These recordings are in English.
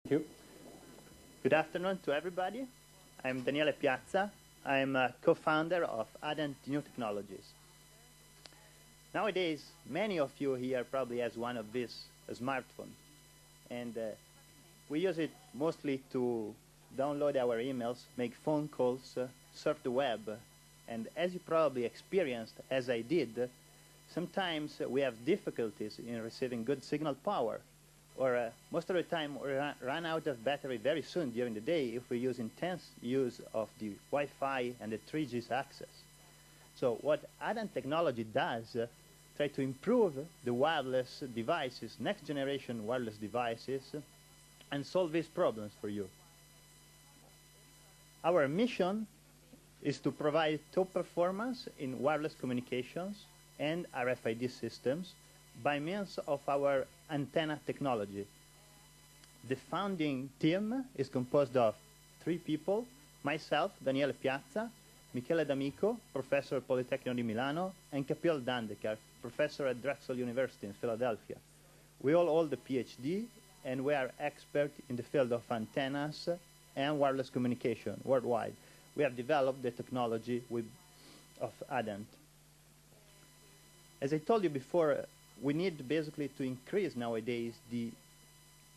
Thank you. Good afternoon to everybody. I'm Daniele Piazza. I'm a co-founder of Adant New Technologies. Nowadays, many of you here probably has one of these, a smartphone. And we use it mostly to download our emails, make phone calls, surf the web. And as you probably experienced, as I did, sometimes we have difficulties in receiving good signal power. Or most of the time, we run out of battery very soon during the day if we use intense use of the Wi-Fi and the 3G access. So what Adant technology does, try to improve the wireless devices, next generation wireless devices, and solve these problems for you. Our mission is to provide top performance in wireless communications and RFID systems by means of our antenna technology. The founding team is composed of 3 people: myself, Daniele Piazza, Michele D'Amico, professor at Politecnico di Milano, and Kapil Dandekar, professor at Drexel University in Philadelphia. We all hold a PhD, and we are experts in the field of antennas and wireless communication worldwide. We have developed the technology of Adant. As I told you before, we need basically to increase nowadays the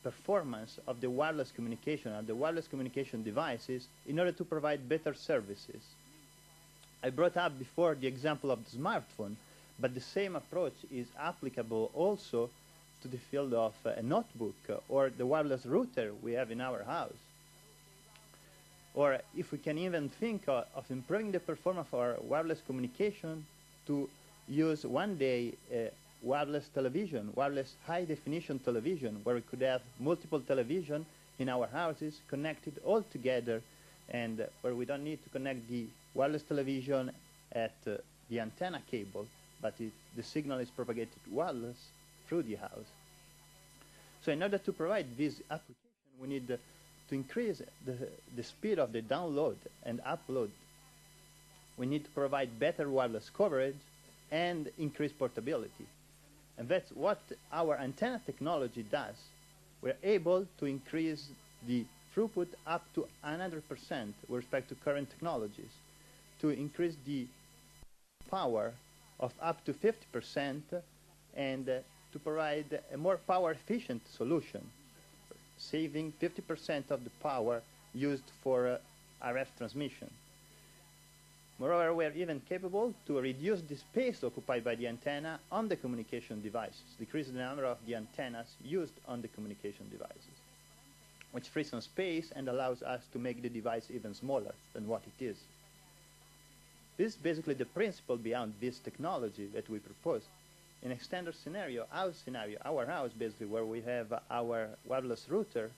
performance of the wireless communication devices in order to provide better services. I brought up before the example of the smartphone, but the same approach is applicable also to the field of a notebook or the wireless router we have in our house. Or if we can even think of improving the performance of our wireless communication to use one day wireless television, wireless high-definition television, where we could have multiple television in our houses connected all together, and where we don't need to connect the wireless television at the antenna cable, but the signal is propagated wireless through the house. So in order to provide this application, we need to increase the speed of the download and upload. We need to provide better wireless coverage and increase portability. And that's what our antenna technology does. We're able to increase the throughput up to 100% with respect to current technologies, to increase the power of up to 50%, and to provide a more power-efficient solution, saving 50% of the power used for RF transmission. Moreover, we are even capable to reduce the space occupied by the antenna on the communication devices, decrease the number of the antennas used on the communication devices, which frees some space and allows us to make the device even smaller than what it is. This is basically the principle behind this technology that we propose. In a standard scenario, our house basically, where we have our wireless router,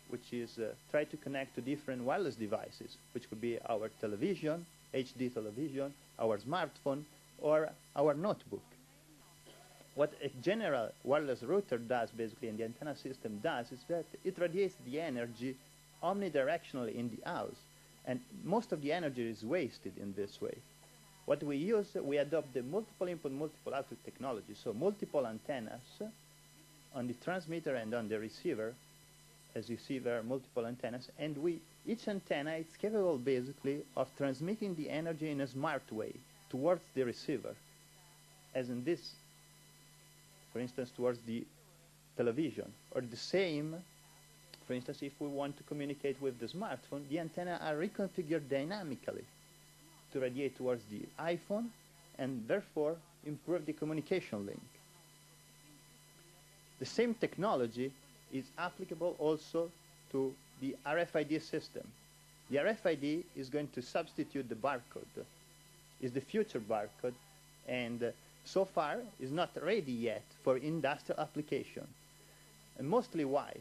which is try to connect to different wireless devices, which could be our television, HD television, our smartphone, or our notebook. What a general wireless router does, basically, and the antenna system does, is that it radiates the energy omnidirectionally in the house, and most of the energy is wasted in this way. What we use, we adopt the multiple input, multiple output technology, so multiple antennas on the transmitter and on the receiver. As you see, there are multiple antennas, and each antenna is capable basically of transmitting the energy in a smart way towards the receiver, as in this, for instance, towards the television. Or the same, for instance, if we want to communicate with the smartphone, the antenna are reconfigured dynamically to radiate towards the iPhone and therefore improve the communication link. The same technology is applicable also to the RFID system. The RFID is going to substitute the barcode, is the future barcode, and so far is not ready yet for industrial application. And mostly why?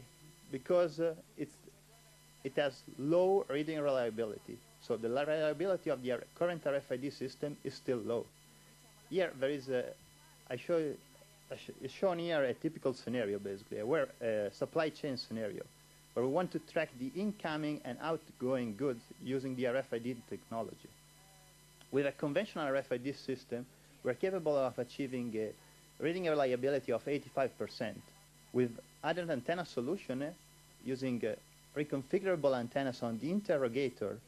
Because it has low reading reliability. So the reliability of the current RFID system is still low. Here there is is shown here a typical scenario, basically, a supply chain scenario, where we want to track the incoming and outgoing goods using the RFID technology. With a conventional RFID system, we're capable of achieving a reading reliability of 85%. With Adant antenna solution, using reconfigurable antennas on the interrogator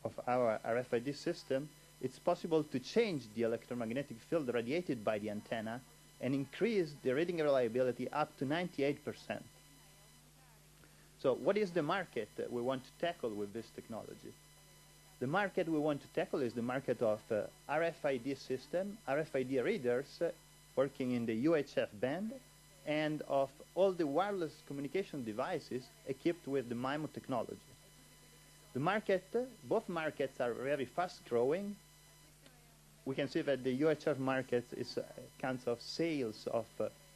of our RFID system, it's possible to change the electromagnetic field radiated by the antenna and increase the reading reliability up to 98%. So what is the market that we want to tackle with this technology? The market we want to tackle is the market of RFID system, RFID readers working in the UHF band, and of all the wireless communication devices equipped with the MIMO technology. The market, both markets are very fast growing. We can see that the UHF market is counts of sales of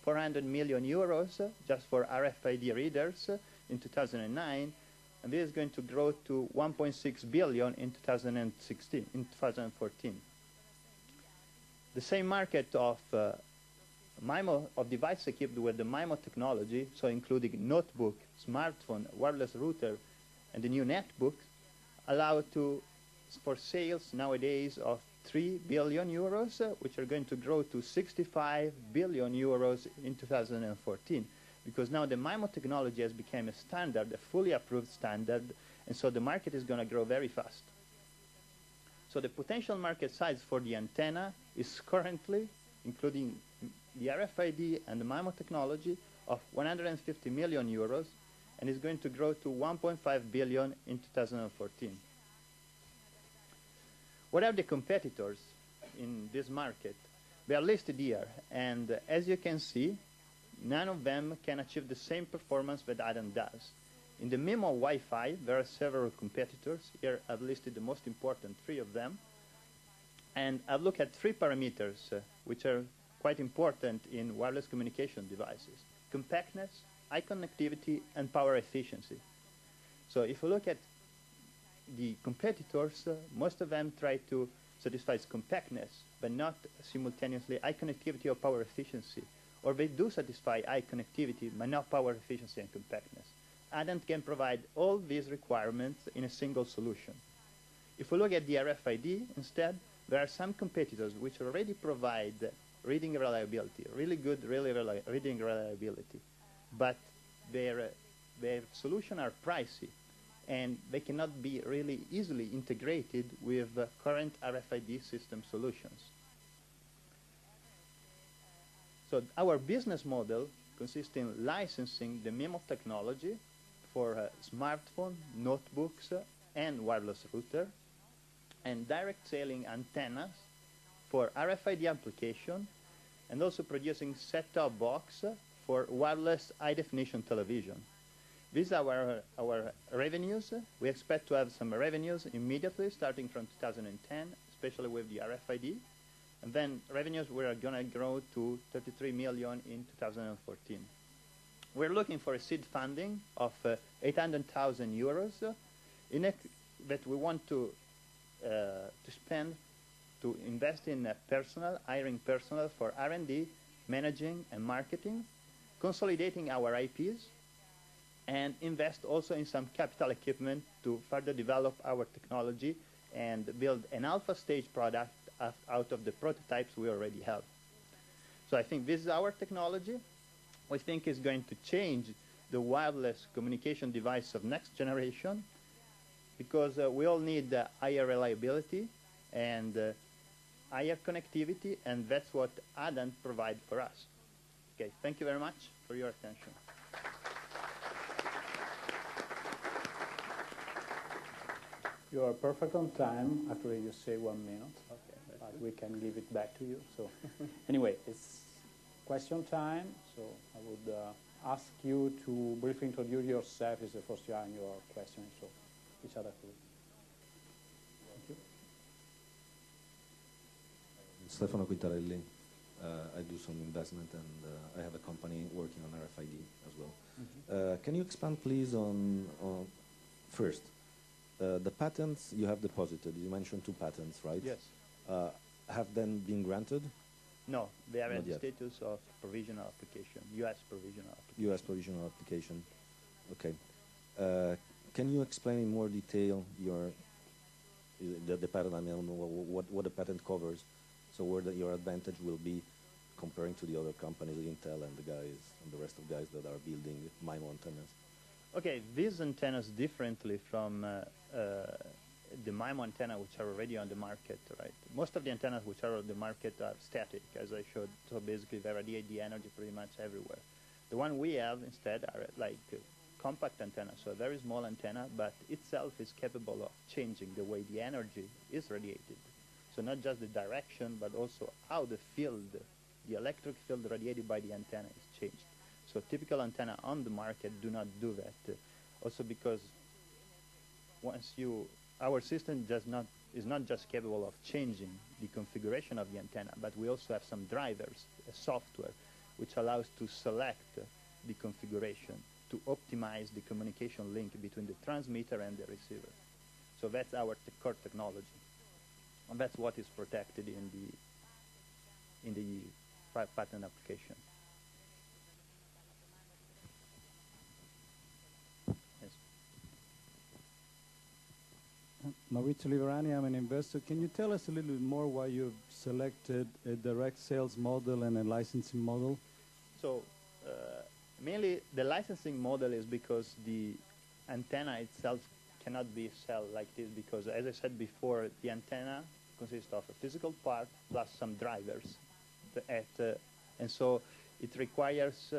400 million euros just for RFID readers in 2009, and this is going to grow to 1.6 billion in 2014. The same market of MIMO, of devices equipped with the MIMO technology, so including notebook, smartphone, wireless router, and the new netbook, allow for sales nowadays of 3 billion euros, which are going to grow to 65 billion euros in 2014. Because now the MIMO technology has become a standard, a fully approved standard, and so the market is going to grow very fast. So the potential market size for the antenna is currently, including the RFID and the MIMO technology, of 150 million euros, and is going to grow to 1.5 billion in 2014. What are the competitors in this market? They are listed here, and as you can see, none of them can achieve the same performance that Adant does. In the MIMO Wi-Fi, there are several competitors. Here I've listed the most important, 3 of them. And I've looked at 3 parameters which are quite important in wireless communication devices: compactness, high connectivity, and power efficiency. So if you look at the competitors, most of them try to satisfy compactness, but not simultaneously high connectivity or power efficiency. Or they do satisfy high connectivity, but not power efficiency and compactness. Adant can provide all these requirements in a single solution. If we look at the RFID, instead, there are some competitors which already provide reading reliability, really good reading reliability, but their solutions are pricey, and they cannot be really easily integrated with current RFID system solutions. So our business model consists in licensing the MIMO technology for smartphone, notebooks, and wireless router, and direct selling antennas for RFID application, and also producing set-top box for wireless high-definition television. These are our revenues. We expect to have some revenues immediately, starting from 2010, especially with the RFID. And then revenues are going to grow to 33 million in 2014. We're looking for a seed funding of 800,000 euros that we want to spend to invest in hiring personnel for R&D, managing and marketing, consolidating our IPs, and invest also in some capital equipment to further develop our technology and build an alpha stage product out of the prototypes we already have. So I think this is our technology. We think it's going to change the wireless communication device of next generation, because we all need higher reliability and higher connectivity, and that's what Adant provides for us. Okay, thank you very much for your attention. You are perfect on time. Actually, you say 1 minute. Okay, but we can give it back to you. So anyway, it's question time. So I would ask you to briefly introduce yourself. It's the first time you are questioning. So each other, please. Thank you. Stefano Quintarelli. I do some investment, and I have a company working on RFID as well. Mm-hmm. Can you expand, please, on first, the patents you have deposited? You mentioned 2 patents, right? Yes. Have them been granted? No, they are in the status of provisional application, U.S. provisional application. U.S. provisional application. Okay. Can you explain in more detail the patent? I mean, what the patent covers, so where your advantage will be comparing to the other companies, Intel and the rest of guys that are building MIMO antennas? Okay, these antennas differently from the MIMO antenna, which are already on the market, right? Most of the antennas which are on the market are static, as I showed. So basically, they radiate the energy pretty much everywhere. The one we have instead are like compact antennas, so a very small antenna, but itself is capable of changing the way the energy is radiated. So not just the direction, but also how the field, the electric field radiated by the antenna is changed. So typical antenna on the market do not do that. Also because our system is not just capable of changing the configuration of the antenna, but we also have some drivers, a software, which allows to select the configuration to optimize the communication link between the transmitter and the receiver. So that's our core technology. And that's what is protected in the patent application. Yes. Maurizio Liverani, I'm an investor. Can you tell us a little bit more why you've selected a direct sales model and a licensing model? So mainly the licensing model is because the antenna itself cannot be sold like this, because as I said before, the antenna consists of a physical part plus some drivers. And so it requires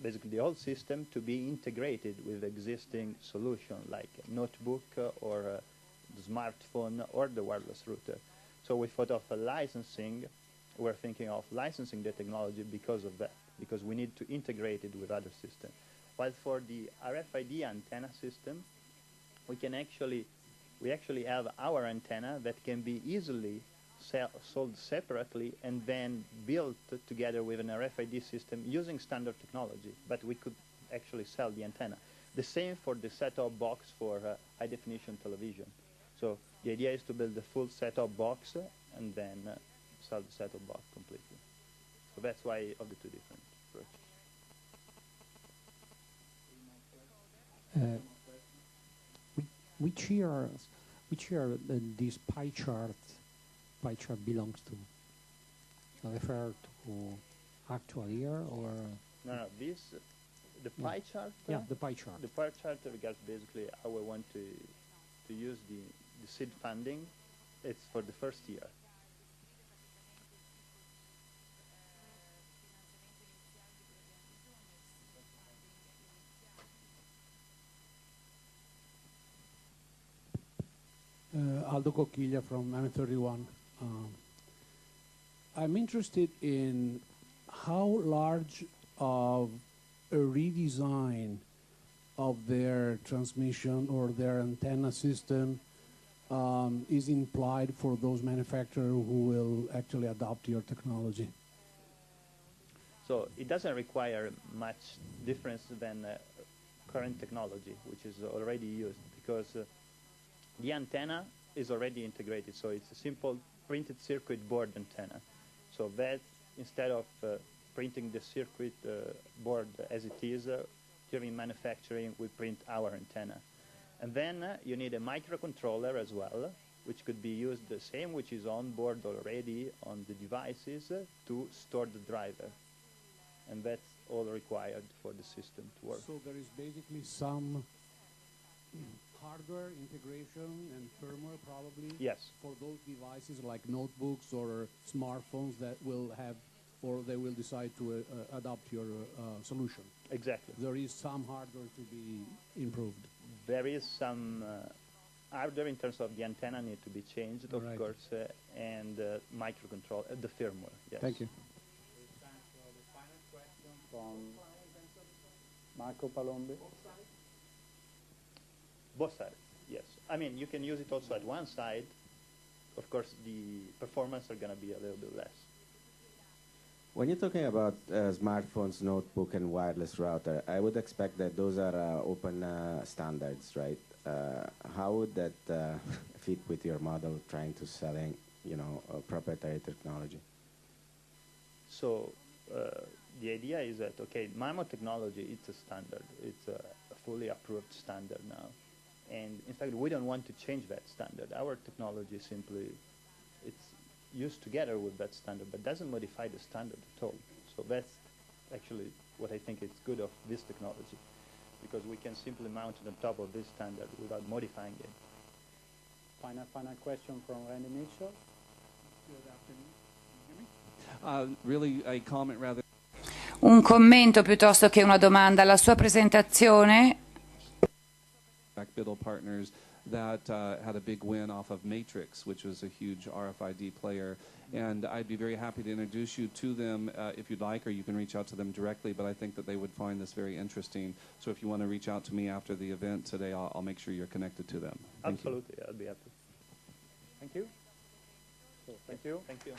basically the whole system to be integrated with existing solution like a notebook or the smartphone or the wireless router. So we thought of licensing. We're thinking of licensing the technology because of that, because we need to integrate it with other systems. While for the RFID antenna system, we actually have our antenna that can be easily sold separately and then built together with an RFID system using standard technology, but we could actually sell the antenna. The same for the set-top box for high-definition television. So the idea is to build the full set-top box and then sell the set-top box completely. So that's why of the two different approaches. Which year this pie chart belongs to? Refer to actual year or? No, the pie chart? Yeah, the pie chart. The pie chart regards basically how we want to use the seed funding. It's for the first year. Aldo Coquiglia from M31. I'm interested in how large of a redesign of their transmission or their antenna system is implied for those manufacturers who will actually adopt your technology. So it doesn't require much difference than current technology, which is already used, because the antenna is already integrated. So it's a simple printed circuit board antenna. So that instead of printing the circuit board as it is, during manufacturing, we print our antenna. And then you need a microcontroller as well, which could be used the same, which is on board already on the devices to store the driver. And that's all required for the system to work. So there is basically some hardware integration and firmware probably Yes. for those devices like notebooks or smartphones that will have, or they will decide to adopt your solution. Exactly. There is some hardware to be improved. There is some hardware in terms of the antenna need to be changed, of course, and microcontrol, the firmware. Yes. Thank you. Time for the final question from Marco Palombi. Both sides, yes. I mean, you can use it also at one side. Of course, the performance are going to be a little bit less. When you're talking about smartphones, notebook, and wireless router, I would expect that those are open standards, right? How would that fit with your model trying to selling, proprietary technology? So the idea is that, okay, MIMO technology, it's a standard. It's a fully approved standard now. And in fact, we don't want to change that standard. Our technology simply, it's used together with that standard, but doesn't modify the standard at all. So that's actually what I think is good of this technology. because we can simply mount it on top of this standard without modifying it. Final question from Randy Mitchell. Really a comment rather. Un commento piuttosto che una domanda. La sua presentazione Biddle partners that had a big win off of Matrix, which was a huge RFID player, and I'd be very happy to introduce you to them if you'd like, or you can reach out to them directly, but I think that they would find this very interesting. So if you want to reach out to me after the event today, I'll make sure you're connected to them. Absolutely, I'll be happy. Thank you. So, thank you. Thank you.